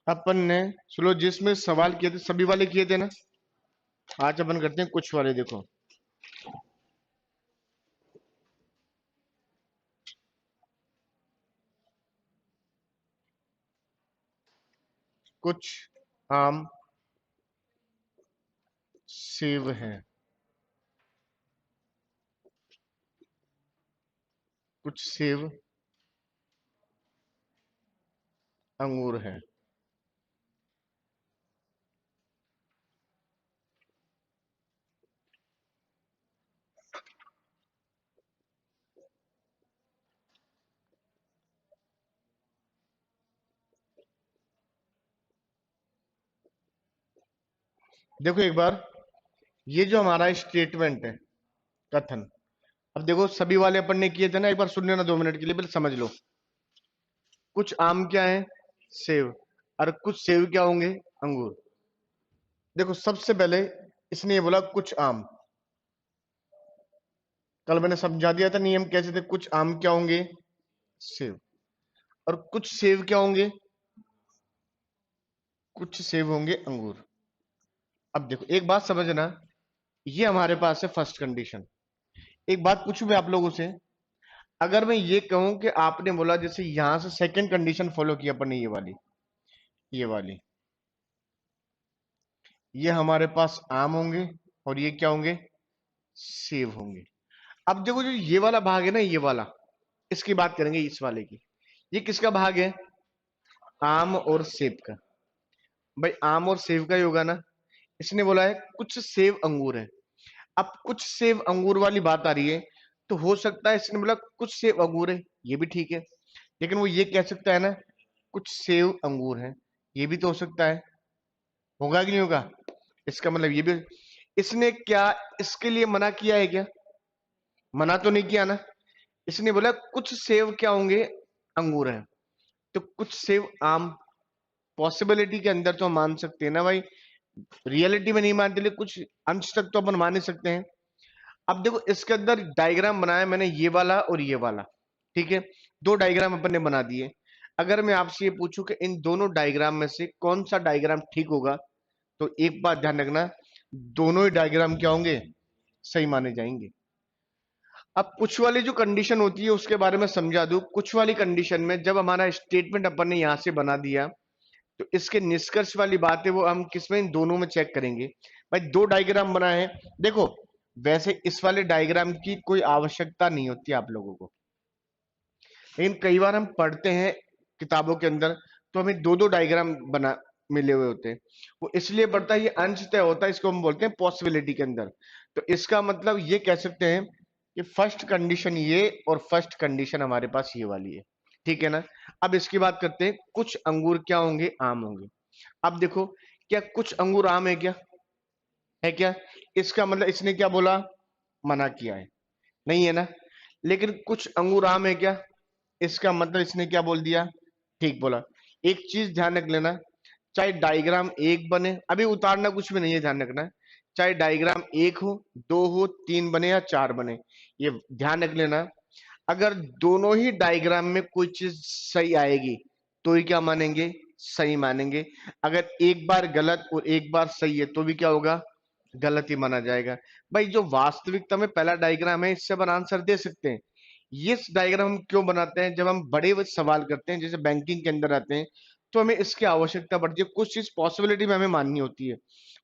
अपन ने चलो जिसमें सवाल किए थे सभी वाले किए थे ना। आज अपन करते हैं कुछ वाले। देखो, कुछ आम सेब हैं, कुछ सेब अंगूर हैं। देखो एक बार, ये जो हमारा स्टेटमेंट है, कथन। अब देखो सभी वाले अपन ने किए थे ना, एक बार सुन लेना 2 मिनट के लिए, पहले समझ लो। कुछ आम क्या है? सेब। और कुछ सेब क्या होंगे? अंगूर। देखो सबसे पहले इसने ये बोला कुछ आम। कल मैंने समझा दिया था नियम कैसे थे। कुछ आम क्या होंगे? सेब। और कुछ सेब क्या होंगे? कुछ सेब होंगे अंगूर। अब देखो एक बात समझना, ये हमारे पास है फर्स्ट कंडीशन। एक बात पूछूं मैं आप लोगों से, अगर मैं ये कहूं कि आपने बोला जैसे यहां से सेकंड कंडीशन फॉलो की अपन ने, ये वाली, ये हमारे पास आम होंगे और ये क्या होंगे? सेब होंगे। अब देखो जो ये वाला भाग है ना, ये वाला, इसकी बात करेंगे इस वाले की। ये किसका भाग है? आम और सेब का। भाई आम और सेब का ही होगा ना। इसने बोला है कुछ सेब अंगूर है। अब कुछ सेब अंगूर वाली बात आ रही है, तो हो सकता है इसने बोला कुछ सेब अंगूर है, ये भी ठीक है। लेकिन वो ये कह सकता है ना कुछ सेब अंगूर है, ये भी तो हो सकता है। होगा कि नहीं होगा? इसका मतलब ये भी, इसने क्या इसके लिए मना किया है क्या? मना तो नहीं किया ना। इसने बोला कुछ सेब क्या होंगे? अंगूर है। तो कुछ सेब आम, पॉसिबिलिटी के अंदर तो हम मान सकते हैं ना भाई। रियलिटी में नहीं मानते, लेकिन कुछ अंश तक तो अपन मान ही सकते हैं। अब देखो इसके अंदर डायग्राम बनाया मैंने, ये वाला और ये वाला। ठीक है, दो डायग्राम अपन ने बना दिए। अगर मैं आपसे ये पूछूं कि इन दोनों डायग्राम में से कौन सा डायग्राम ठीक होगा, तो एक बात ध्यान रखना, दोनों ही डायग्राम क्या होंगे? सही माने जाएंगे। अब कुछ वाली जो कंडीशन होती है उसके बारे में समझा दूं। कुछ वाली कंडीशन में जब हमारा स्टेटमेंट अपन ने यहां से बना दिया, तो इसके निष्कर्ष वाली बात है वो हम किसमें? इन दोनों में चेक करेंगे। भाई दो डायग्राम बनाए हैं, देखो वैसे इस वाले डायग्राम की कोई आवश्यकता नहीं होती आप लोगों को, लेकिन कई बार हम पढ़ते हैं किताबों के अंदर, तो हमें दो दो डायग्राम बना मिले हुए होते हैं। वो इसलिए पड़ता है, ये अंशतः होता है, इसको हम बोलते हैं पॉसिबिलिटी के अंदर। तो इसका मतलब ये कह सकते हैं कि फर्स्ट कंडीशन ये और फर्स्ट कंडीशन हमारे पास ये वाली है। ठीक है ना। अब इसकी बात करते हैं, कुछ अंगूर क्या होंगे? आम होंगे। अब देखो, क्या कुछ अंगूर आम है क्या? है क्या? इसका मतलब इसने क्या बोला? मना किया है, नहीं है ना। लेकिन कुछ अंगूर आम है क्या? इसका मतलब इसने क्या बोल दिया? ठीक बोला। एक चीज ध्यान रख लेना, चाहे डायग्राम एक बने, अभी उतारना कुछ भी नहीं है, ध्यान रखना। चाहे डायग्राम एक हो, दो हो, तीन बने या चार बने, ये ध्यान रख लेना। अगर दोनों ही डायग्राम में कोई चीज सही आएगी, तो ही क्या मानेंगे? सही मानेंगे। अगर एक बार गलत और एक बार सही है, तो भी क्या होगा? गलत ही माना जाएगा। भाई जो वास्तविकता में पहला डायग्राम है, इससे अपन आंसर दे सकते हैं। ये डायग्राम हम क्यों बनाते हैं? जब हम बड़े सवाल करते हैं, जैसे बैंकिंग के अंदर आते हैं, तो हमें इसकी आवश्यकता पड़ती है। कुछ चीज पॉसिबिलिटी में हमें माननी होती है,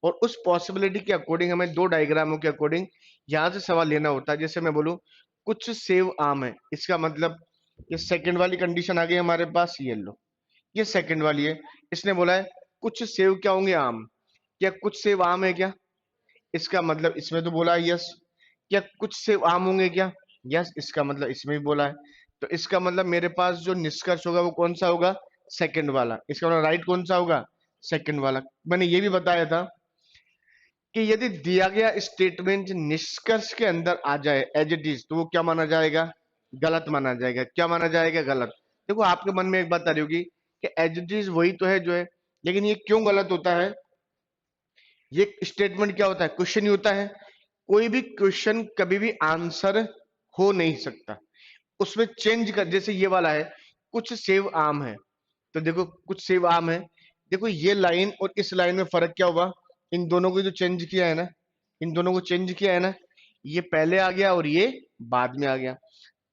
और उस पॉसिबिलिटी के अकॉर्डिंग हमें दो डायग्रामों के अकॉर्डिंग यहां से सवाल लेना होता है। जैसे मैं बोलूं कुछ सेव आम है, इसका मतलब ये सेकंड वाली कंडीशन आ गई हमारे पास, ये लो, ये सेकंड वाली है। इसने बोला है कुछ सेव क्या होंगे? आम। क्या कुछ सेव आम है क्या? इसका मतलब इसमें तो बोला है यस। क्या कुछ सेव आम होंगे क्या? यस। इसका मतलब इसमें भी बोला है। तो इसका मतलब मेरे पास जो निष्कर्ष होगा वो कौन सा होगा? सेकंड वाला। इसका मतलब राइट कौन सा होगा? सेकंड वाला। मैंने ये भी बताया था कि यदि दिया गया स्टेटमेंट निष्कर्ष के अंदर आ जाए एज इट इज, तो वो क्या माना जाएगा? गलत माना जाएगा। क्या माना जाएगा? गलत। देखो आपके मन में एक बात आ रही होगी कि एज इट इज वही तो है जो है, लेकिन ये क्यों गलत होता है? ये स्टेटमेंट क्या होता है? क्वेश्चन ही होता है। कोई भी क्वेश्चन कभी भी आंसर हो नहीं सकता, उसमें चेंज कर। जैसे ये वाला है कुछ सेव आम है, तो देखो कुछ सेव आम है, देखो ये लाइन और इस लाइन में फर्क क्या हुआ, इन दोनों को जो चेंज किया है ना, इन दोनों को चेंज किया है ना, ये पहले आ गया और ये बाद में आ गया।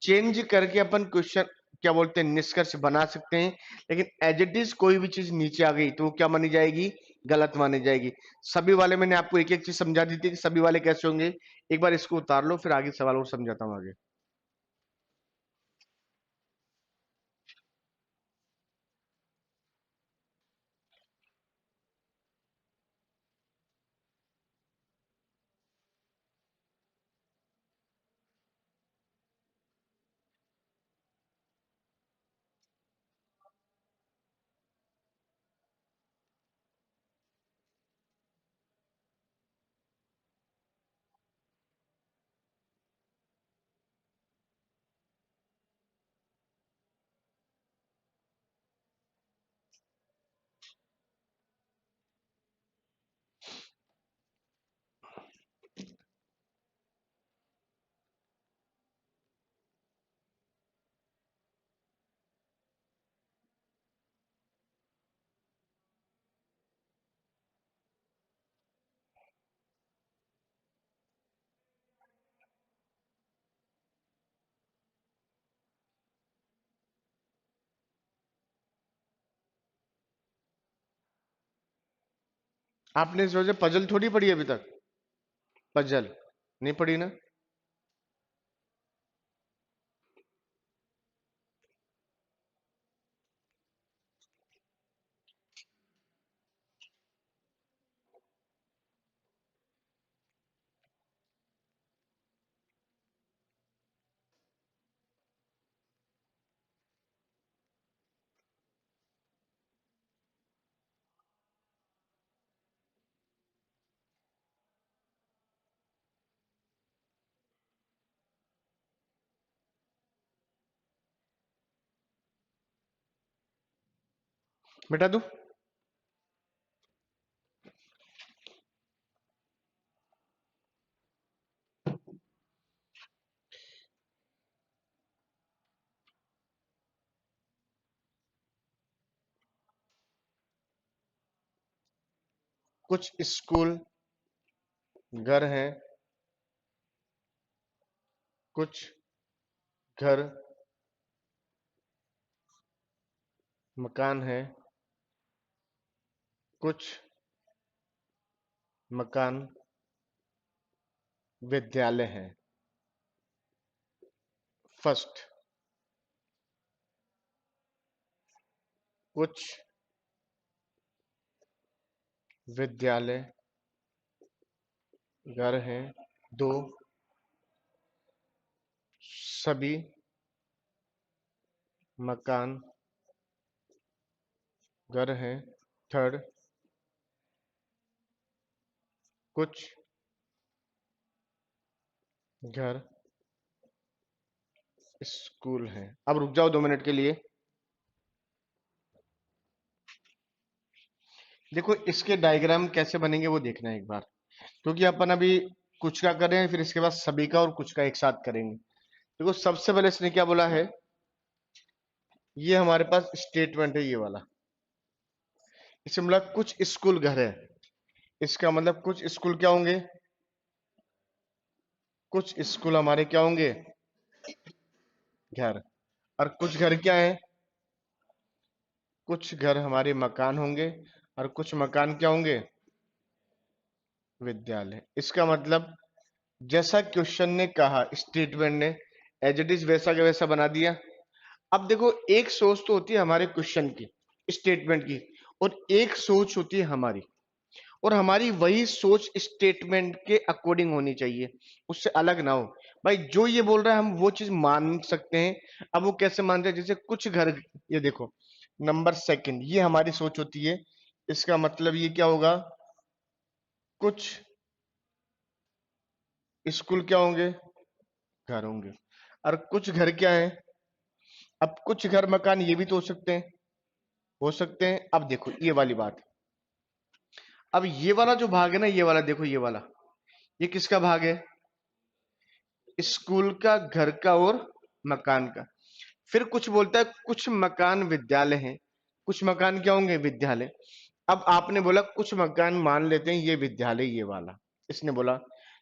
चेंज करके अपन क्वेश्चन क्या बोलते हैं, निष्कर्ष बना सकते हैं, लेकिन एज इट इज कोई भी चीज नीचे आ गई तो वो क्या मानी जाएगी, गलत मानी जाएगी। सभी वाले मैंने आपको एक एक चीज समझा दी थी कि सभी वाले कैसे होंगे। एक बार इसको उतार लो, फिर आगे सवाल और समझाता हूं आगे। आपने इस वजह पजल थोड़ी पढ़ी अभी तक, पजल नहीं पढ़ी ना। बेटा तू, कुछ स्कूल घर हैं, कुछ घर मकान है, कुछ मकान विद्यालय हैं। फर्स्ट, कुछ विद्यालय घर हैं। दो, सभी मकान घर हैं। थर्ड, कुछ घर स्कूल हैं। अब रुक जाओ 2 मिनट के लिए। देखो इसके डायग्राम कैसे बनेंगे वो देखना है एक बार, क्योंकि अपन अभी कुछ का कर रहे हैं, फिर इसके बाद सभी का और कुछ का एक साथ करेंगे। देखो सबसे पहले इसने क्या बोला है, ये हमारे पास स्टेटमेंट है ये वाला। इससे मतलब कुछ स्कूल घर है, इसका मतलब कुछ स्कूल क्या होंगे, कुछ स्कूल हमारे क्या होंगे, घर। और कुछ घर क्या है, कुछ घर हमारे मकान होंगे, और कुछ मकान क्या होंगे, विद्यालय। इसका मतलब जैसा क्वेश्चन ने कहा, स्टेटमेंट ने एज इट इज वैसा का वैसा बना दिया। अब देखो एक सोच तो होती है हमारे क्वेश्चन की, स्टेटमेंट की, और एक सोच होती है हमारी, और हमारी वही सोच स्टेटमेंट के अकॉर्डिंग होनी चाहिए, उससे अलग ना हो। भाई जो ये बोल रहा है हम वो चीज मान सकते हैं। अब वो कैसे मानते हैं, जैसे कुछ घर, ये देखो नंबर सेकंड, ये हमारी सोच होती है। इसका मतलब ये क्या होगा, कुछ स्कूल क्या होंगे, घर होंगे। और कुछ घर क्या है, अब कुछ घर मकान ये भी तो हो सकते हैं, हो सकते हैं। अब देखो ये वाली बात, अब ये वाला जो भाग है ना, ये वाला देखो, ये वाला ये किसका भाग है, स्कूल का, घर का और मकान का। फिर कुछ बोलता है कुछ मकान विद्यालय हैं, कुछ मकान क्या होंगे, विद्यालय। अब आपने बोला कुछ मकान मान लेते हैं ये विद्यालय ये वाला, इसने बोला,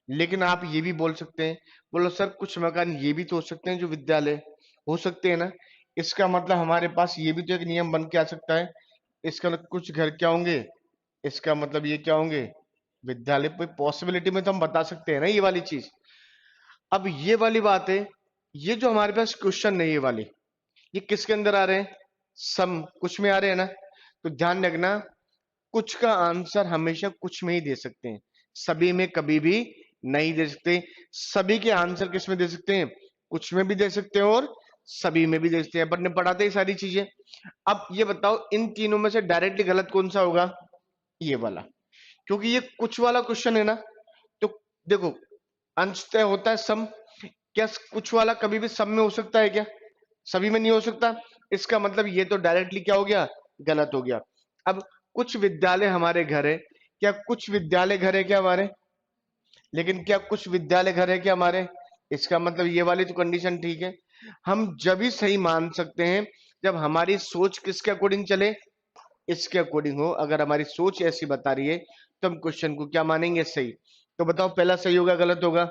लेकिन आप ये भी बोल सकते हैं, बोलो सर कुछ मकान ये भी तो हो सकते हैं जो विद्यालय हो सकते हैं ना। इसका मतलब हमारे पास ये भी तो एक नियम बन के आ सकता है, इसका मतलब कुछ घर क्या होंगे, इसका मतलब ये क्या होंगे, विद्यालय। पॉसिबिलिटी में तो हम बता सकते हैं ना ये वाली चीज। अब ये वाली बात है, ये जो हमारे पास क्वेश्चन है ये वाले, ये किसके अंदर आ रहे हैं, सम कुछ में आ रहे हैं ना। तो ध्यान रखना, कुछ का आंसर हमेशा कुछ में ही दे सकते हैं, सभी में कभी भी नहीं दे सकते। सभी के आंसर किस में दे सकते हैं, कुछ में भी दे सकते हैं और सभी में भी दे सकते हैं, अपन ने पढ़ाते ही सारी चीजें। अब ये बताओ इन तीनों में से डायरेक्टली गलत कौन सा होगा, ये वाला, क्योंकि ये कुछ वाला क्वेश्चन है ना। तो देखो, अंशतः होता है सम, क्या कुछ वाला कभी भी सब में हो सकता है क्या, सभी में नहीं हो सकता। इसका मतलब ये तो डायरेक्टली क्या हो गया, गलत हो गया। अब कुछ विद्यालय हमारे घर है, क्या कुछ विद्यालय घर है क्या हमारे, लेकिन क्या कुछ विद्यालय घर है क्या हमारे, इसका मतलब ये वाली तो कंडीशन ठीक है। हम जब भी सही मान सकते हैं जब हमारी सोच किसके अकॉर्डिंग चले, इसके अकॉर्डिंग हो। अगर हमारी सोच ऐसी बता रही है तो हम क्वेश्चन को क्या मानेंगे, सही। तो बताओ पहला सही होगा गलत होगा,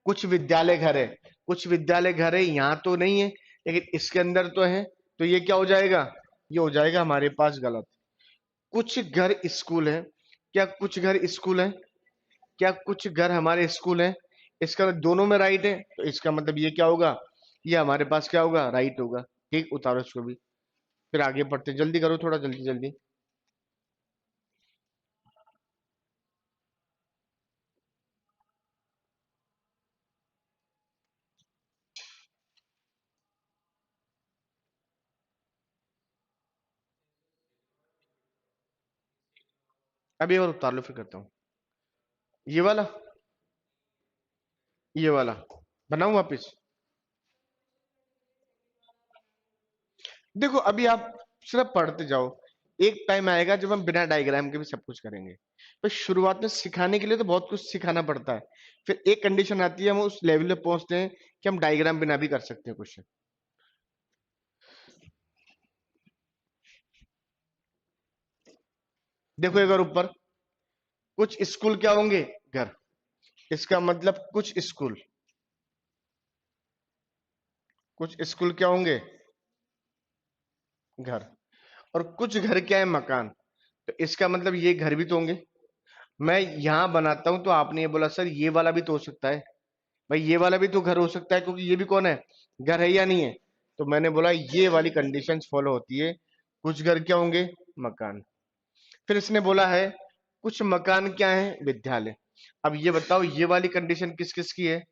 कुछ विद्यालय घर है, कुछ विद्यालय घर है यहाँ तो नहीं है लेकिन इसके अंदर तो है, तो ये क्या हो जाएगा, ये हो जाएगा हमारे पास गलत। कुछ घर स्कूल है, क्या कुछ घर स्कूल है, क्या कुछ घर हमारे स्कूल है, इसका मतलब दोनों में राइट है, तो इसका मतलब ये क्या होगा, ये हमारे पास क्या होगा, राइट होगा। ठीक, उतारो इसको भी, फिर आगे बढ़ते हैं। जल्दी करो थोड़ा, जल्दी जल्दी। अभी और उतार लो फिर करता हूँ। ये वाला, ये वाला बनाऊं वापिस। देखो अभी आप सिर्फ पढ़ते जाओ, एक टाइम आएगा जब हम बिना डायग्राम के भी सब कुछ करेंगे। तो शुरुआत में सिखाने के लिए तो बहुत कुछ सिखाना पड़ता है, फिर एक कंडीशन आती है, हम उस लेवल पे पहुंचते हैं कि हम डायग्राम बिना भी कर सकते हैं क्वेश्चन। देखो एक बार ऊपर, कुछ स्कूल क्या होंगे, घर, इसका मतलब कुछ स्कूल, कुछ स्कूल क्या होंगे, घर। और कुछ घर क्या है, मकान, तो इसका मतलब ये घर भी तो होंगे। मैं यहां बनाता हूं तो आपने ये बोला सर ये वाला भी तो हो सकता है, भाई ये वाला भी तो घर हो सकता है क्योंकि ये भी कौन है, घर है या नहीं है। तो मैंने बोला ये वाली कंडीशंस फॉलो होती है, कुछ घर क्या होंगे, मकान। फिर इसने बोला है कुछ मकान क्या है, विद्यालय। अब ये बताओ ये वाली कंडीशन किस किस की है,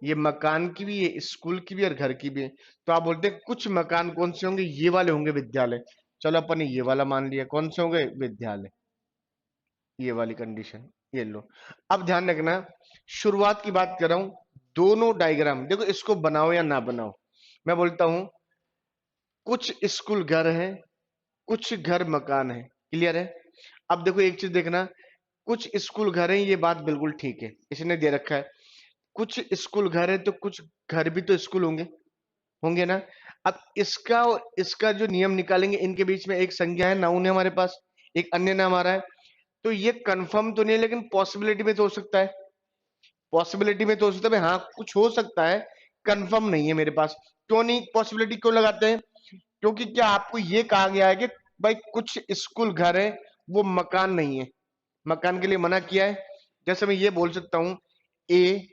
ये मकान की भी है, स्कूल की भी और घर की भी है। तो आप बोलते हैं कुछ मकान कौन से होंगे, ये वाले होंगे विद्यालय। चलो अपन ने ये वाला मान लिया, कौन से होंगे, विद्यालय, ये वाली कंडीशन। ये लो, अब ध्यान रखना, शुरुआत की बात कर रहा हूं, दोनों डायग्राम देखो, इसको बनाओ या ना बनाओ, मैं बोलता हूं कुछ स्कूल घर है, कुछ घर मकान है, क्लियर है। अब देखो एक चीज देखना, कुछ स्कूल घर है, ये बात बिल्कुल ठीक है, इसने दे रखा है। कुछ स्कूल घर है तो कुछ घर भी तो स्कूल होंगे, होंगे ना। अब इसका और इसका जो नियम निकालेंगे, इनके बीच में एक संज्ञा है, नाउन है हमारे पास, एक अन्य नाम आ रहा है। तो ये कंफर्म तो नहीं है लेकिन पॉसिबिलिटी में तो हो सकता है, पॉसिबिलिटी में तो हो सकता है भाई, हाँ कुछ हो सकता है, कंफर्म नहीं है मेरे पास। क्यों नहीं, पॉसिबिलिटी क्यों लगाते हैं, क्योंकि क्या आपको ये कहा गया है कि भाई कुछ स्कूल घर है, वो मकान नहीं है, मकान के लिए मना किया है। जैसे मैं ये बोल सकता हूं ए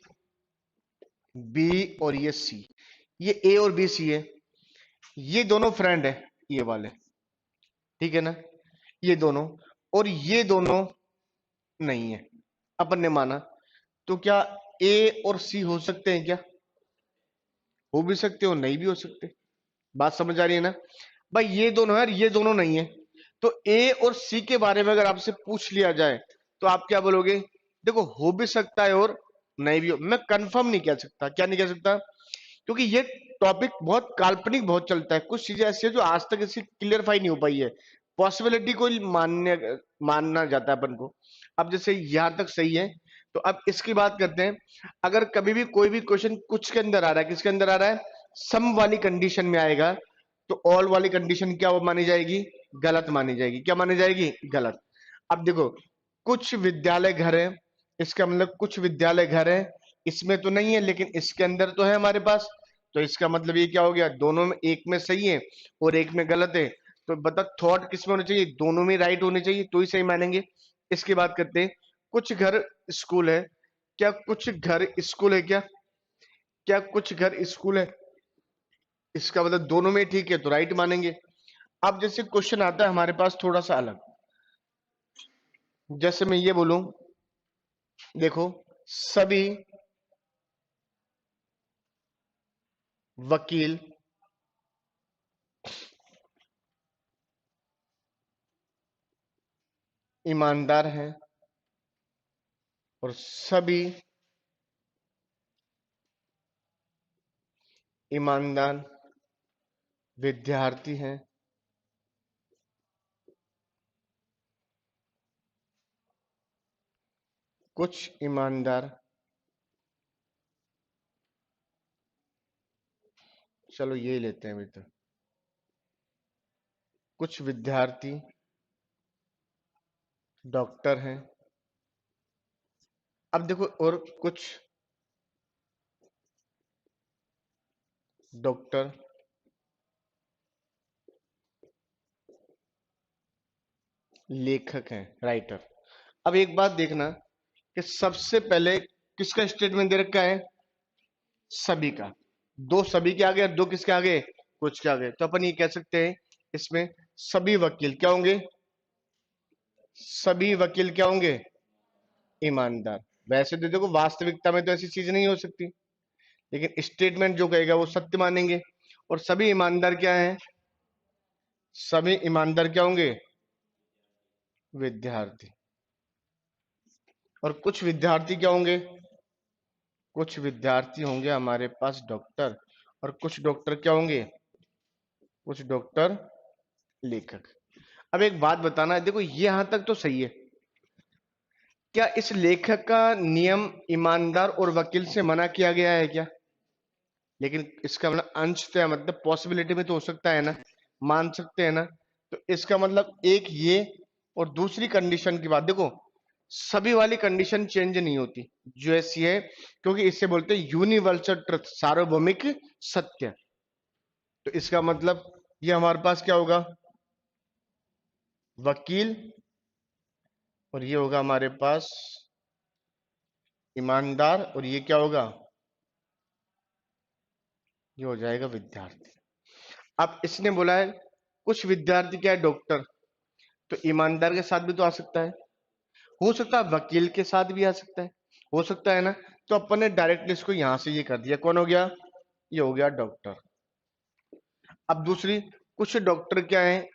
बी और ये सी, ये ए और बी सी है, ये दोनों फ्रेंड है, ये वाले, ठीक है ना, ये दोनों, और ये दोनों नहीं है, अपन ने माना। तो क्या ए और सी हो सकते हैं क्या, हो भी सकते हो, नहीं भी हो सकते। बात समझ आ रही है ना, भाई ये दोनों है, ये दोनों नहीं है। तो ए और सी के बारे में अगर आपसे पूछ लिया जाए तो आप क्या बोलोगे, देखो हो भी सकता है और नहीं भी हो, मैं कंफर्म नहीं कह सकता, क्या नहीं कह सकता, क्योंकि ये टॉपिक बहुत काल्पनिक बहुत चलता है, कुछ चीजें ऐसी है जो आज तक इसकी क्लियरफाई नहीं हो पाई है, पॉसिबिलिटी को ही मानना जाता है अपन को। अब जैसे यहां तक सही है, तो अब इसकी बात करते हैं। अगर कभी भी कोई भी क्वेश्चन कुछ के अंदर आ रहा है, किसके अंदर आ रहा है, सम वाली कंडीशन में आएगा, तो ऑल वाली कंडीशन क्या वो मानी जाएगी, गलत मानी जाएगी। क्या मानी जाएगी? गलत। अब देखो, कुछ विद्यालय घर है, इसका मतलब कुछ विद्यालय घर है, इसमें तो नहीं है लेकिन इसके अंदर तो है हमारे पास। तो इसका मतलब ये क्या हो गया? दोनों में एक में सही है और एक में गलत है। तो बता थॉट किस में होना चाहिए? दोनों में राइट होने चाहिए तो ही सही मानेंगे। इसकी बात करते हैं। कुछ घर स्कूल है। क्या कुछ घर स्कूल है? क्या क्या कुछ घर स्कूल है? इसका मतलब दोनों में ठीक है तो राइट मानेंगे। अब जैसे क्वेश्चन आता है हमारे पास थोड़ा सा अलग। जैसे मैं ये बोलूं, देखो, सभी वकील ईमानदार हैं और सभी ईमानदार विद्यार्थी हैं। कुछ ईमानदार, चलो ये लेते हैं अभी तो, कुछ विद्यार्थी डॉक्टर हैं। अब देखो, और कुछ डॉक्टर लेखक हैं, राइटर। अब एक बात देखना कि सबसे पहले किसका स्टेटमेंट दे रखा है? सभी का। दो सभी के आगे और दो किसके आगे? कुछ के आगे। तो अपन ये कह सकते हैं इसमें सभी वकील क्या होंगे? सभी वकील क्या होंगे? ईमानदार। वैसे तो देखो वास्तविकता में तो ऐसी चीज नहीं हो सकती, लेकिन स्टेटमेंट जो कहेगा वो सत्य मानेंगे। और सभी ईमानदार क्या हैं? सभी ईमानदार क्या होंगे? विद्यार्थी। और कुछ विद्यार्थी क्या होंगे? कुछ विद्यार्थी होंगे हमारे पास डॉक्टर। और कुछ डॉक्टर क्या होंगे? कुछ डॉक्टर लेखक। अब एक बात बताना है, देखो ये यहां तक तो सही है। क्या इस लेखक का नियम ईमानदार और वकील से मना किया गया है क्या? लेकिन इसका मतलब अंशतः, मतलब पॉसिबिलिटी में तो हो सकता है ना, मान सकते हैं ना। तो इसका मतलब एक ये, और दूसरी कंडीशन की बात देखो, सभी वाली कंडीशन चेंज नहीं होती जो ऐसी है, क्योंकि इससे बोलते हैं यूनिवर्सल ट्रुथ, सार्वभौमिक सत्य। तो इसका मतलब ये हमारे पास क्या होगा? वकील, और ये होगा हमारे पास ईमानदार, और ये क्या होगा? ये हो जाएगा विद्यार्थी। अब इसने बोला है कुछ विद्यार्थी क्या है? डॉक्टर। तो ईमानदार के साथ भी तो आ सकता है, हो सकता है वकील के साथ भी आ सकता है, हो सकता है ना। तो अपन ने डायरेक्टली इसको यहां से ये कर दिया, कौन हो गया? ये हो गया डॉक्टर। अब दूसरी, कुछ डॉक्टर क्या है?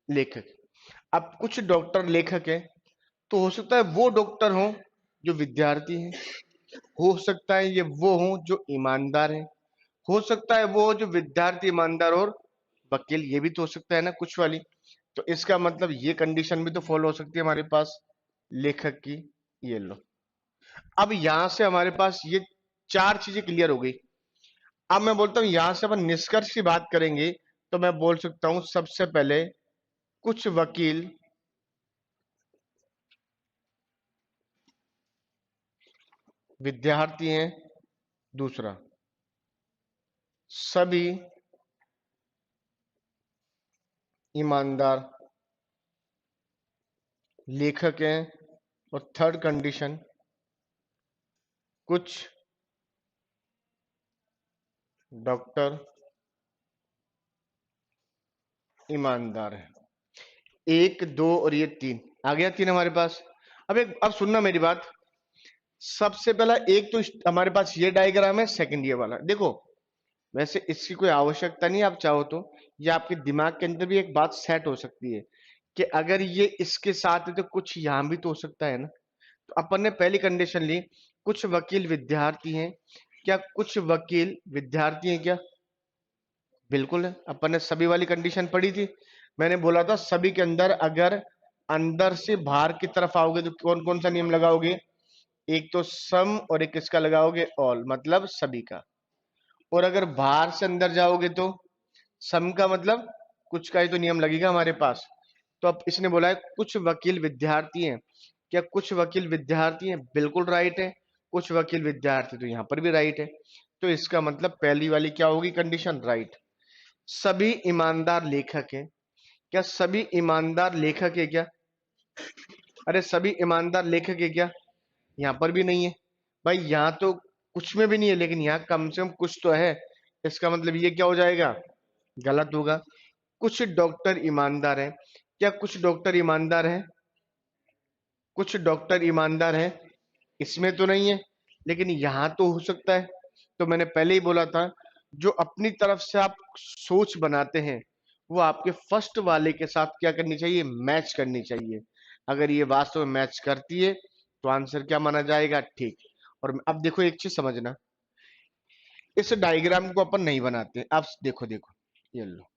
लेखक। अब कुछ डॉक्टर लेखक है, तो हो सकता है वो डॉक्टर हो जो विद्यार्थी हैं, हो सकता है ये वो हो जो ईमानदार है, हो सकता है वो जो विद्यार्थी ईमानदार और वकील, ये भी तो हो सकता है ना कुछ वाली। तो इसका मतलब ये कंडीशन भी तो फॉलो हो सकती है हमारे पास लेखक की। ये लो। अब यहां से हमारे पास ये चार चीजें क्लियर हो गई। अब मैं बोलता हूं यहां से अपन निष्कर्ष की बात करेंगे, तो मैं बोल सकता हूं सबसे पहले कुछ वकील विद्यार्थी हैं। दूसरा, सभी ईमानदार लेखक हैं। और थर्ड कंडीशन, कुछ डॉक्टर ईमानदार है। एक, दो और ये तीन आ गया, तीन हमारे पास। अब सुनना मेरी बात। सबसे पहला एक तो हमारे पास ये डायग्राम है, सेकंड ये वाला देखो। वैसे इसकी कोई आवश्यकता नहीं, आप चाहो तो ये आपके दिमाग के अंदर भी एक बात सेट हो सकती है कि अगर ये इसके साथ है तो कुछ यहां भी तो हो सकता है ना। तो अपन ने पहली कंडीशन ली, कुछ वकील विद्यार्थी हैं। क्या कुछ वकील विद्यार्थी हैं क्या? बिल्कुल है। अपन ने सभी वाली कंडीशन पढ़ी थी। मैंने बोला था सभी के अंदर अगर अंदर से बाहर की तरफ आओगे तो कौन कौन सा नियम लगाओगे? एक तो सम, और एक किसका लगाओगे? ऑल, मतलब सभी का। और अगर बाहर से अंदर जाओगे तो सम का मतलब कुछ का ही तो नियम लगेगा हमारे पास। तो अब इसने बोला है कुछ वकील विद्यार्थी हैं। क्या कुछ वकील विद्यार्थी हैं? बिल्कुल राइट है। कुछ वकील विद्यार्थी, तो यहाँ पर भी राइट है। तो इसका मतलब पहली वाली क्या होगी कंडीशन? राइट। सभी ईमानदार लेखक हैं। क्या सभी ईमानदार लेखक है क्या? अरे सभी ईमानदार लेखक है क्या? यहाँ पर भी नहीं है। भाई यहाँ तो कुछ में भी नहीं है, लेकिन यहाँ कम से कम कुछ तो है। इसका मतलब ये क्या हो जाएगा? गलत होगा। कुछ डॉक्टर ईमानदार हैं। क्या कुछ डॉक्टर ईमानदार हैं? कुछ डॉक्टर ईमानदार हैं, इसमें तो नहीं है, लेकिन यहां तो हो सकता है। तो मैंने पहले ही बोला था, जो अपनी तरफ से आप सोच बनाते हैं वो आपके फर्स्ट वाले के साथ क्या करनी चाहिए? मैच करनी चाहिए। अगर ये वास्तव में मैच करती है तो आंसर क्या माना जाएगा? ठीक। और अब देखो एक चीज समझना, इस डायग्राम को अपन नहीं बनाते। आप देखो देखो, ये लो,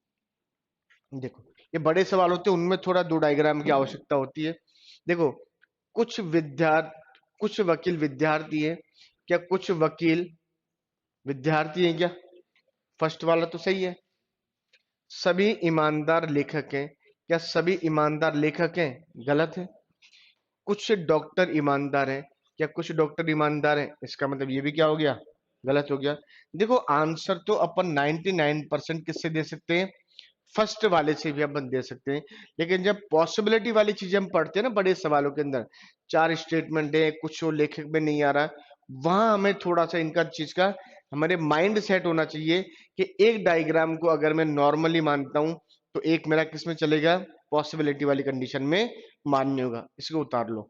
देखो, ये बड़े सवाल होते हैं, उनमें थोड़ा दो डायग्राम की आवश्यकता होती है। देखो, कुछ विद्यार्थी, कुछ वकील विद्यार्थी है। क्या कुछ वकील विद्यार्थी हैं क्या? फर्स्ट वाला तो सही है। सभी ईमानदार लेखक हैं। क्या सभी ईमानदार लेखक हैं? गलत है। कुछ डॉक्टर ईमानदार हैं। क्या कुछ डॉक्टर ईमानदार हैं? इसका मतलब ये भी क्या हो गया? गलत हो गया। देखो आंसर तो अपन 99% किससे दे सकते हैं? फर्स्ट वाले से भी अपन दे सकते हैं। लेकिन जब पॉसिबिलिटी वाली चीजें हम पढ़ते हैं ना बड़े सवालों के अंदर, चार स्टेटमेंट है, कुछ और लेखक में नहीं आ रहा, वहां हमें थोड़ा सा इनका चीज का हमारे माइंड सेट होना चाहिए कि एक डायग्राम को अगर मैं नॉर्मली मानता हूं तो एक मेरा किस में चलेगा? पॉसिबिलिटी वाली कंडीशन में मान्य होगा। इसको उतार लो।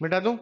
मिटा दूं?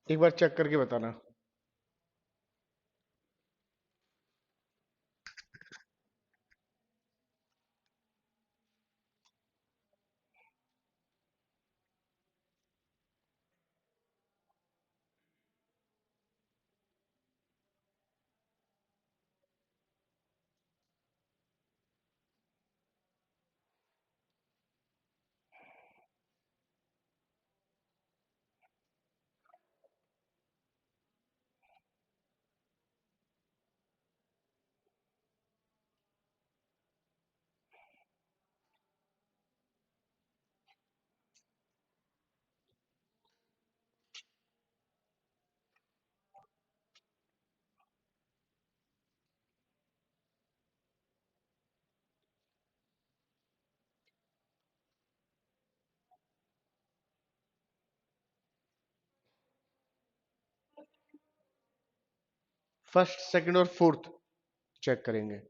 एक बार चेक करके बताना। फर्स्ट, सेकंड और फोर्थ चेक करेंगे।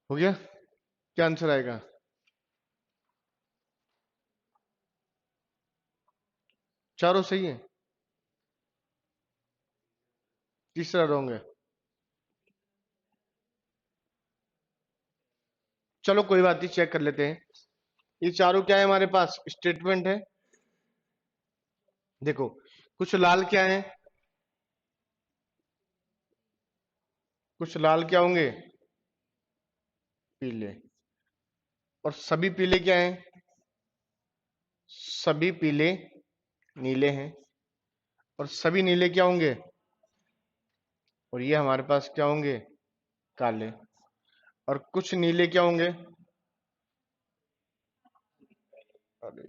हो गया? क्या आंसर आएगा? चारों सही है, तीसरा रॉन्ग है। चलो कोई बात नहीं, चेक कर लेते हैं। ये चारों क्या है हमारे पास? स्टेटमेंट है। देखो, कुछ लाल क्या है, कुछ लाल क्या होंगे? पीले। और सभी पीले क्या हैं? सभी पीले नीले हैं। और सभी नीले क्या होंगे? और ये हमारे पास क्या होंगे? काले। और कुछ नीले क्या होंगे? अरे,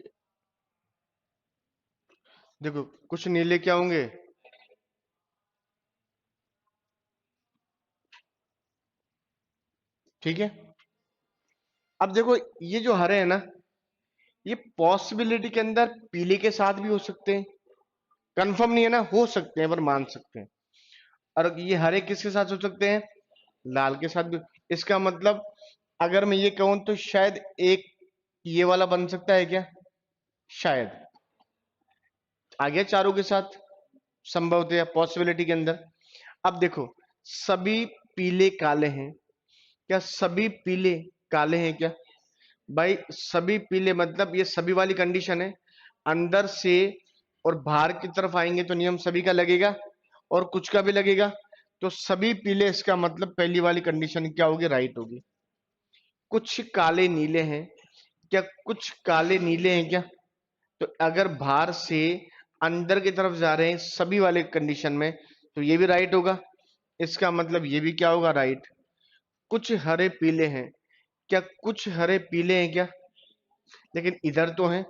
देखो, कुछ नीले क्या होंगे? ठीक है। अब देखो, ये जो हरे हैं ना, ये पॉसिबिलिटी के अंदर पीले के साथ भी हो सकते हैं। कंफर्म नहीं है ना, हो सकते हैं पर मान सकते हैं। और ये हरे किसके साथ हो सकते हैं? लाल के साथ भी। इसका मतलब अगर मैं ये कहूं तो शायद एक ये वाला बन सकता है क्या? शायद। आ गया चारों के साथ, संभवतः पॉसिबिलिटी के अंदर। अब देखो, सभी पीले काले हैं क्या? सभी पीले काले हैं क्या? भाई सभी पीले मतलब ये सभी वाली कंडीशन है। अंदर से और बाहर की तरफ आएंगे तो नियम सभी का लगेगा और कुछ का भी लगेगा। तो सभी पीले, इसका मतलब पहली वाली कंडीशन क्या होगी? राइट होगी। कुछ काले नीले हैं क्या? कुछ काले नीले हैं क्या? तो अगर बाहर से अंदर की तरफ जा रहे हैं सभी वाले कंडीशन में, तो ये भी राइट होगा। इसका मतलब ये भी क्या होगा? राइट। कुछ हरे पीले हैं क्या? कुछ हरे पीले हैं क्या? लेकिन इधर तो है,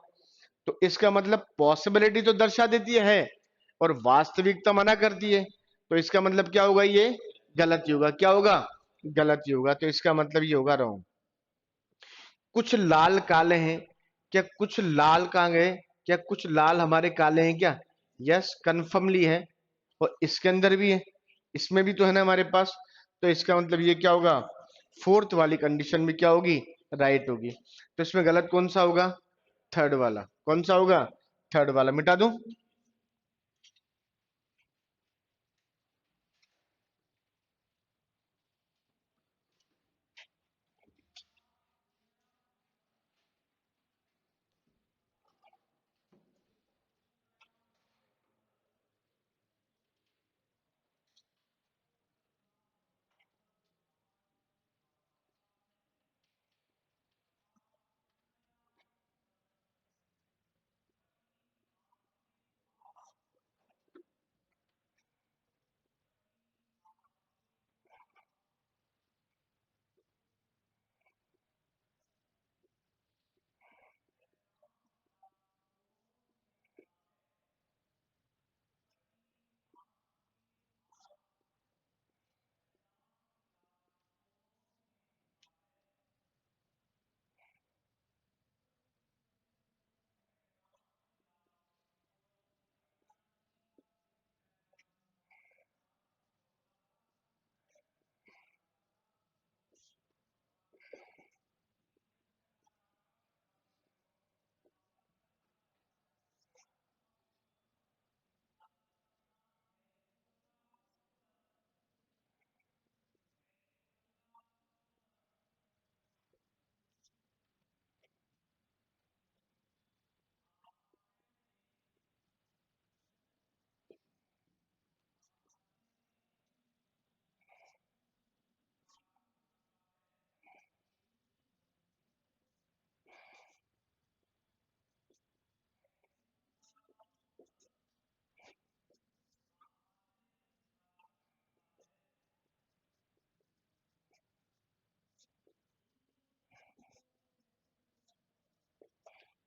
तो इसका मतलब पॉसिबिलिटी तो दर्शा देती है और वास्तविकता मना करती है। तो इसका मतलब क्या होगा? ये गलत ही होगा। क्या होगा? गलत ही होगा। तो इसका मतलब ये होगा रॉन्ग। कुछ लाल काले हैं क्या? कुछ लाल कहाँ गए? क्या कुछ लाल हमारे काले हैं क्या? यस, कन्फर्मली है। और इसके अंदर भी है, इसमें भी तो है ना हमारे पास। तो इसका मतलब ये क्या होगा? फोर्थ वाली कंडीशन भी क्या होगी? राइट होगी। तो इसमें गलत कौन सा होगा? थर्ड वाला। कौन सा होगा? थर्ड वाला। मिटा दूं?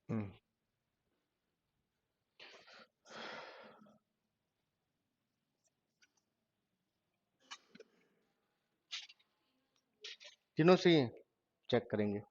हम्म, तीनों सही है, चेक करेंगे।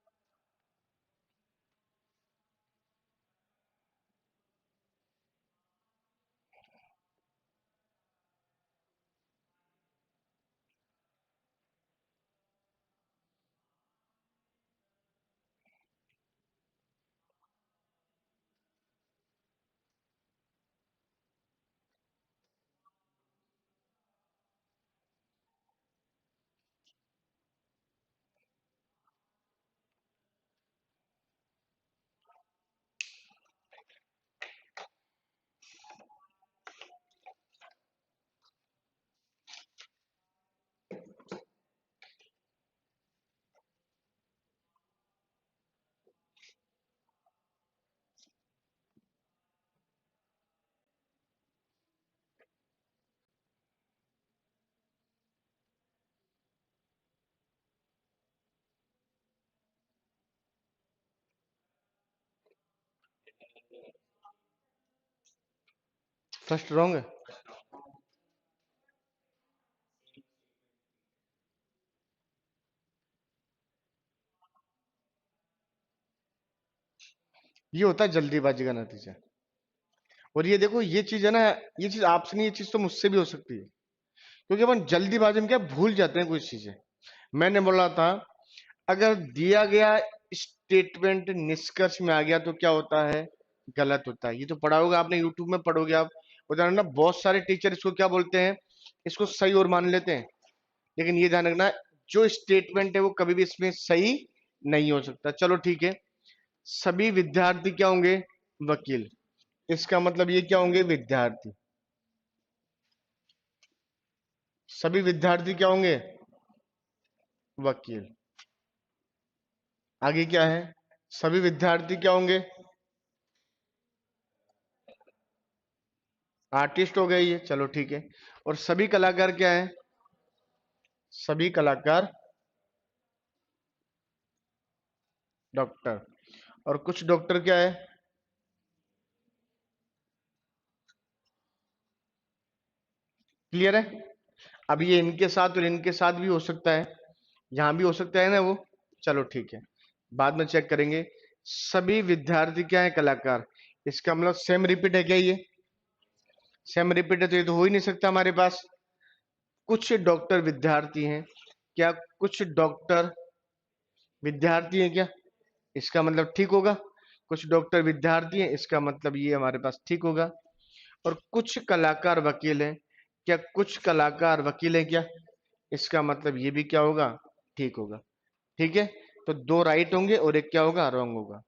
फर्स्ट रॉन्ग है। ये होता है जल्दीबाजी का नतीजा। और ये देखो, ये चीज है ना, ये चीज आपसे नहीं, ये चीज तो मुझसे भी हो सकती है। क्योंकि अपन जल्दीबाजी में क्या भूल जाते हैं कुछ चीजें। मैंने बोला था, अगर दिया गया स्टेटमेंट निष्कर्ष में आ गया तो क्या होता है, गलत होता है। ये तो पढ़ा होगा आपने, यूट्यूब में पढ़ोगे आप। उदाहरण ना, बहुत सारे टीचर इसको क्या बोलते हैं, इसको सही और मान लेते हैं। लेकिन ये ध्यान रखना, जो स्टेटमेंट है वो कभी भी इसमें सही नहीं हो सकता। चलो ठीक है। सभी विद्यार्थी क्या होंगे, वकील। इसका मतलब ये क्या होंगे, विद्यार्थी। सभी विद्यार्थी क्या होंगे, वकील। आगे क्या है, सभी विद्यार्थी क्या होंगे, आर्टिस्ट हो गए ये, चलो ठीक है। और सभी कलाकार क्या है, सभी कलाकार डॉक्टर। और कुछ डॉक्टर क्या है, क्लियर है। अब ये इनके साथ और इनके साथ भी हो सकता है, यहां भी हो सकता है ना वो। चलो ठीक है, बाद में चेक करेंगे। सभी विद्यार्थी क्या है, कलाकार। इसका मतलब सेम रिपीट है क्या ये, सेम रिपीट है तो ये तो हो ही नहीं सकता हमारे पास। कुछ डॉक्टर विद्यार्थी हैं, क्या कुछ डॉक्टर विद्यार्थी हैं क्या, इसका मतलब ठीक होगा। कुछ डॉक्टर विद्यार्थी हैं, इसका मतलब ये हमारे पास ठीक होगा। और कुछ कलाकार वकील हैं, क्या कुछ कलाकार वकील हैं क्या, इसका मतलब ये भी क्या होगा, ठीक होगा। ठीक है। तो दो राइट होंगे और एक क्या होगा, रॉन्ग होगा।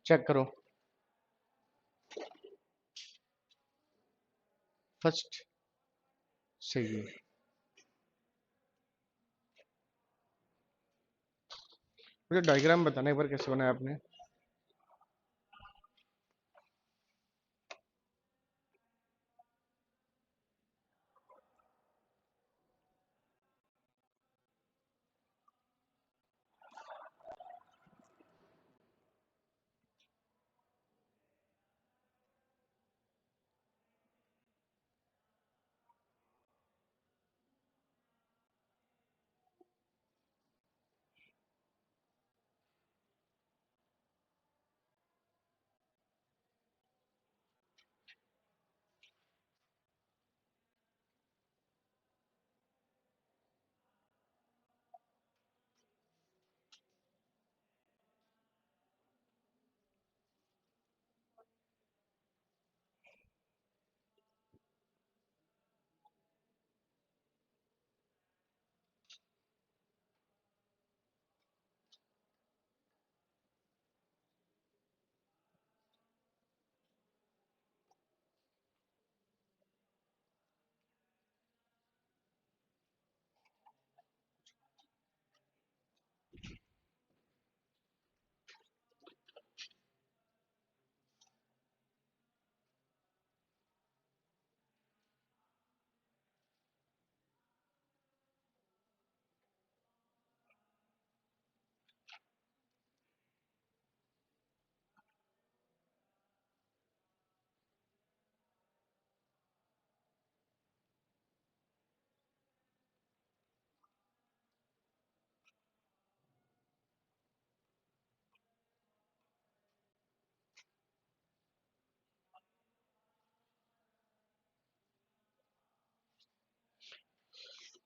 चेक करो। फर्स्ट सही है। मुझे डायग्राम बताना एक बार, कैसे बनाया आपने?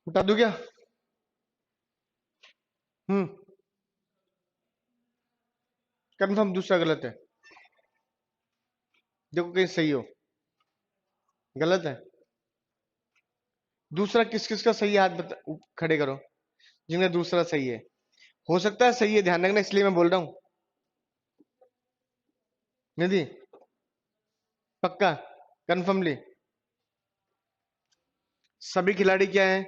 बता दूं क्या? हम्म। कंफर्म दूसरा गलत है। देखो कहीं सही हो। गलत है। दूसरा किस किस का सही है, हाथ खड़े करो जिनका दूसरा सही है। हो सकता है सही है, ध्यान रखना, इसलिए मैं बोल रहा हूं। निधि, पक्का? कंफर्मली? सभी खिलाड़ी क्या हैं?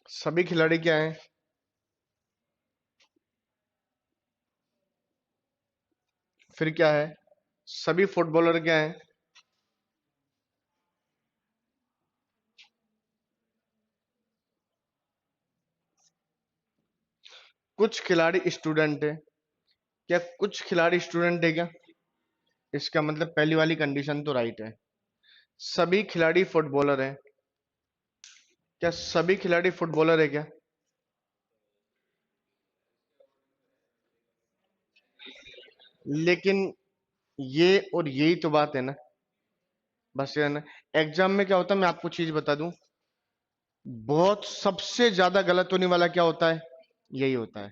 सभी खिलाड़ी क्या हैं? फिर क्या है? सभी फुटबॉलर क्या हैं? कुछ खिलाड़ी स्टूडेंट है। क्या कुछ खिलाड़ी स्टूडेंट है क्या? इसका मतलब पहली वाली कंडीशन तो राइट है। सभी खिलाड़ी फुटबॉलर हैं। क्या सभी खिलाड़ी फुटबॉलर है क्या? लेकिन ये और यही तो बात है ना। बस ये है ना। एग्जाम में क्या होता है, मैं आपको चीज बता दूं। बहुत सबसे ज्यादा गलत होने वाला क्या होता है? यही होता है।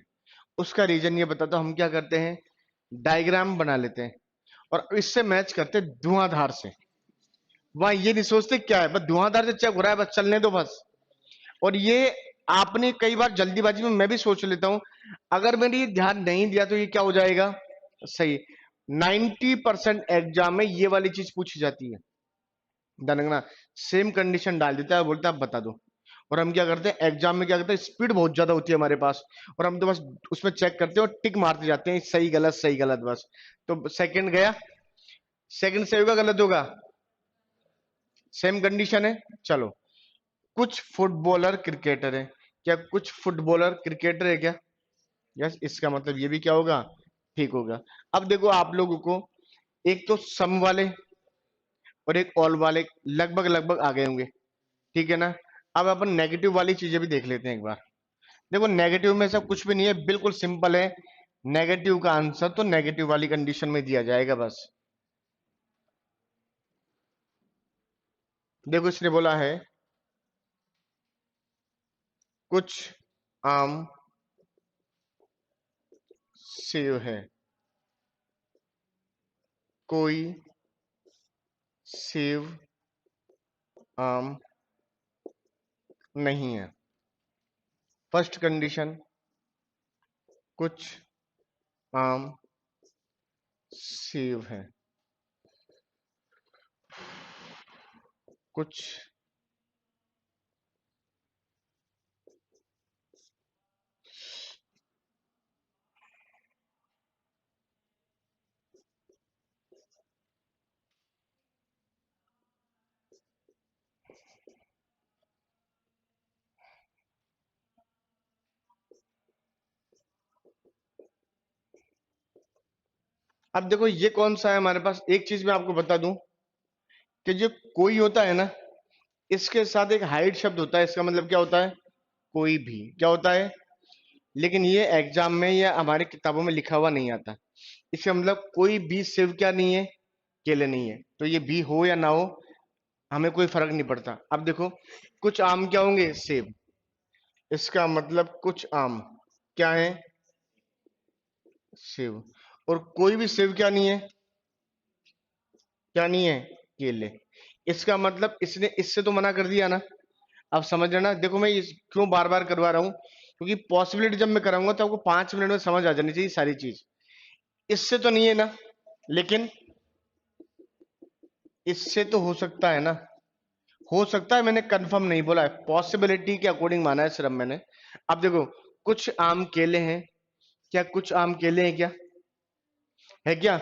उसका रीजन ये बताता हूं, हम क्या करते हैं, डायग्राम बना लेते हैं और इससे मैच करते हैं धुआंधार से। वहां ये नहीं सोचते क्या है, बस धुआंधार से चेक हो रहा है, बस चलने दो बस। और ये आपने कई बार जल्दीबाजी में, मैं भी सोच लेता हूं, अगर मैंने ये ध्यान नहीं दिया तो ये क्या हो जाएगा। सही। 90% एग्जाम में ये वाली चीज पूछी जाती है। दनगना सेम कंडीशन डाल देता है, बोलता है आप बता दो। और हम क्या करते हैं एग्जाम में, क्या करते हैं, स्पीड बहुत ज्यादा होती है हमारे पास, और हम तो बस उसमें चेक करते हैं और टिक मारते जाते हैं, सही गलत बस। तो सेकंड गया। सेकंड सही होगा गलत होगा? सेम कंडीशन है। चलो। कुछ फुटबॉलर क्रिकेटर है। क्या कुछ फुटबॉलर क्रिकेटर है क्या? यस, इसका मतलब ये भी क्या होगा, ठीक होगा। अब देखो आप लोगों को, एक तो सम वाले और एक ऑल वाले लगभग लगभग आ गए होंगे। ठीक है ना? अब अपन नेगेटिव वाली चीजें भी देख लेते हैं एक बार। देखो नेगेटिव में सब कुछ भी नहीं है, बिल्कुल सिंपल है। नेगेटिव का आंसर तो नेगेटिव वाली कंडीशन में दिया जाएगा बस। देखो इसने बोला है कुछ आम सेव है, कोई सेव आम नहीं है। फर्स्ट कंडीशन, कुछ आम सेब है। कुछ, अब देखो ये कौन सा है हमारे पास। एक चीज मैं आपको बता दूं कि जो कोई होता है ना, इसके साथ एक हाइड शब्द होता है। इसका मतलब क्या होता है? कोई भी। क्या होता है? लेकिन ये एग्जाम में या हमारी किताबों में लिखा हुआ नहीं आता। इसका मतलब कोई भी सेव क्या नहीं है, केले नहीं है। तो ये भी हो या ना हो, हमें कोई फर्क नहीं पड़ता। अब देखो, कुछ आम क्या होंगे? सेब। इसका मतलब कुछ आम क्या है? सेब। और कोई भी सेब क्या नहीं है? क्या नहीं है? केले। इसका मतलब इसने इससे तो मना कर दिया ना। अब समझ लेना। देखो मैं क्यों बार बार करवा रहा हूं, क्योंकि पॉसिबिलिटी जब मैं कराऊंगा तो आपको 5 मिनट में समझ आ जानी चाहिए सारी चीज। इससे तो नहीं है ना, लेकिन इससे तो हो सकता है ना। हो सकता है, मैंने कंफर्म नहीं बोला है, पॉसिबिलिटी के अकॉर्डिंग माना है सिर्फ मैंने। अब देखो, कुछ आम केले हैं। क्या कुछ आम केले हैं? क्या है? क्या?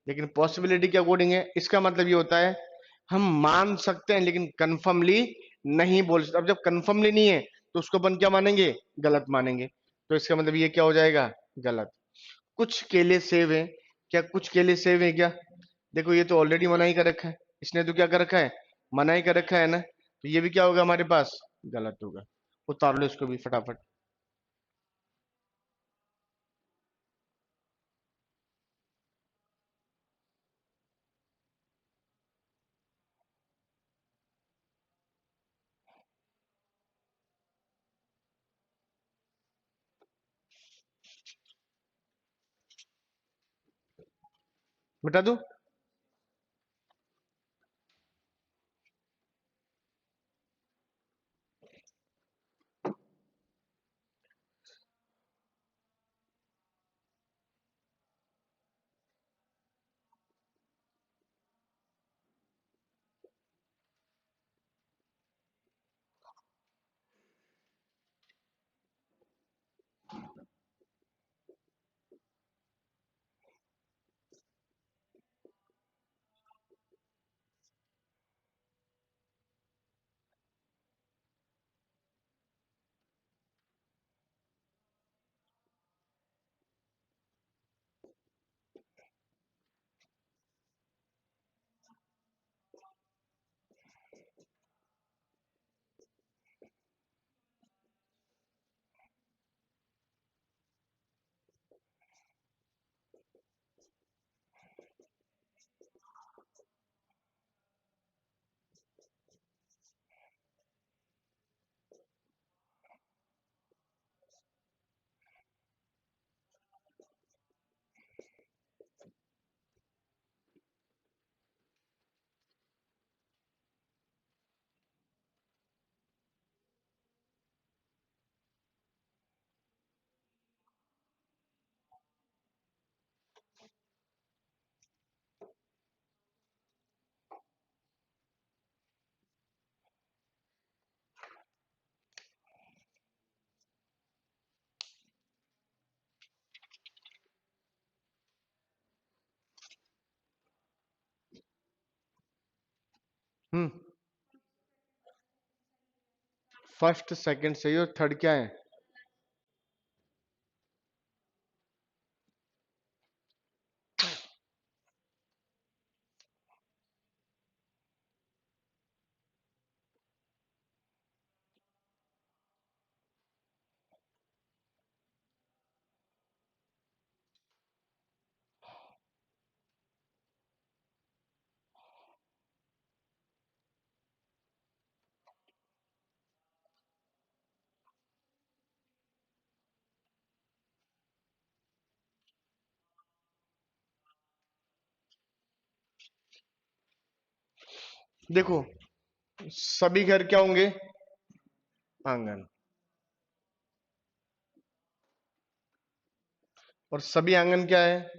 लेकिन पॉसिबिलिटी के अकॉर्डिंग है। इसका मतलब ये होता है हम मान सकते हैं लेकिन कंफर्मली नहीं बोल सकते। अब जब कंफर्मली नहीं है तो उसको अपन क्या मानेंगे? गलत मानेंगे। तो इसका मतलब ये क्या हो जाएगा? गलत। कुछ केले सेब हैं। क्या कुछ केले सेब हैं? क्या? देखो ये तो ऑलरेडी मना ही कर रखा है। इसने तो क्या कर रखा है? मना ही कर रखा है ना। तो ये भी क्या होगा हमारे पास? गलत होगा। उतार लो इसको भी फटाफट। बता दो। हम्म। फर्स्ट सेकंड सही और थर्ड क्या है? देखो, सभी घर क्या होंगे? आंगन। और सभी आंगन क्या है?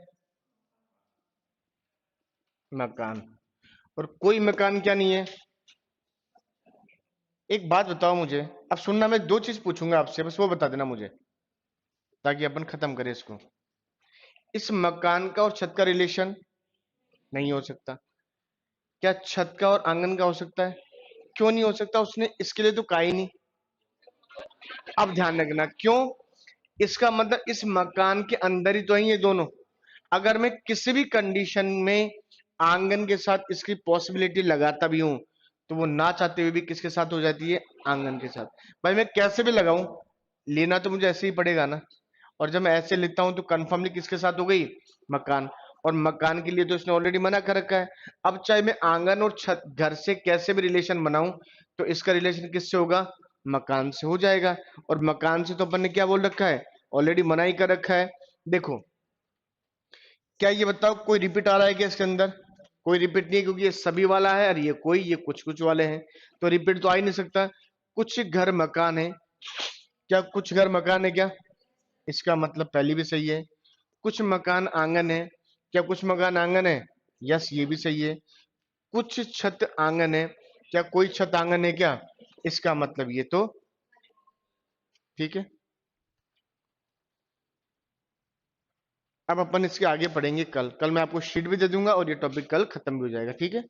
मकान। और कोई मकान क्या नहीं है? एक बात बताओ मुझे, अब सुनना, मैं दो चीज पूछूंगा आपसे, बस वो बता देना मुझे, ताकि अपन खत्म करें इसको। इस मकान का और छत का रिलेशन नहीं हो सकता। क्या छत का और आंगन का हो सकता है? क्यों नहीं हो सकता? उसने इसके लिए तो कहा ही नहीं। अब ध्यान रखना क्यों। इसका मतलब इस मकान के अंदर ही तो है ये दोनों। अगर मैं किसी भी कंडीशन में आंगन के साथ इसकी पॉसिबिलिटी लगाता भी हूं, तो वो ना चाहते हुए भी किसके साथ हो जाती है? आंगन के साथ। भाई मैं कैसे भी लगाऊं, लेना तो मुझे ऐसे ही पड़ेगा ना। और जब मैं ऐसे लेता हूं तो कंफर्मली किसके साथ हो गई? मकान। और मकान के लिए तो इसने ऑलरेडी मना कर रखा है। अब चाहे मैं आंगन और छत घर से कैसे भी रिलेशन बनाऊं, तो इसका रिलेशन किससे होगा? मकान से हो जाएगा। और मकान से तो अपन ने क्या बोल रखा है? ऑलरेडी मना ही कर रखा है। देखो, क्या ये बताओ कोई रिपीट आ रहा है क्या इसके अंदर? कोई रिपीट नहीं है, क्योंकि ये सभी वाला है और ये कोई, ये कुछ कुछ वाले हैं। तो रिपीट तो आ ही नहीं सकता। कुछ घर मकान है। क्या कुछ घर मकान है क्या? इसका मतलब पहली भी सही है। कुछ मकान आंगन है। क्या कुछ मकान आंगन है? यस, ये भी सही है। कुछ छत आंगन है। क्या कोई छत आंगन है क्या? इसका मतलब ये तो ठीक है। अब अपन इसके आगे पढ़ेंगे कल। कल मैं आपको शीट भी दे दूंगा और ये टॉपिक कल खत्म भी हो जाएगा, ठीक है।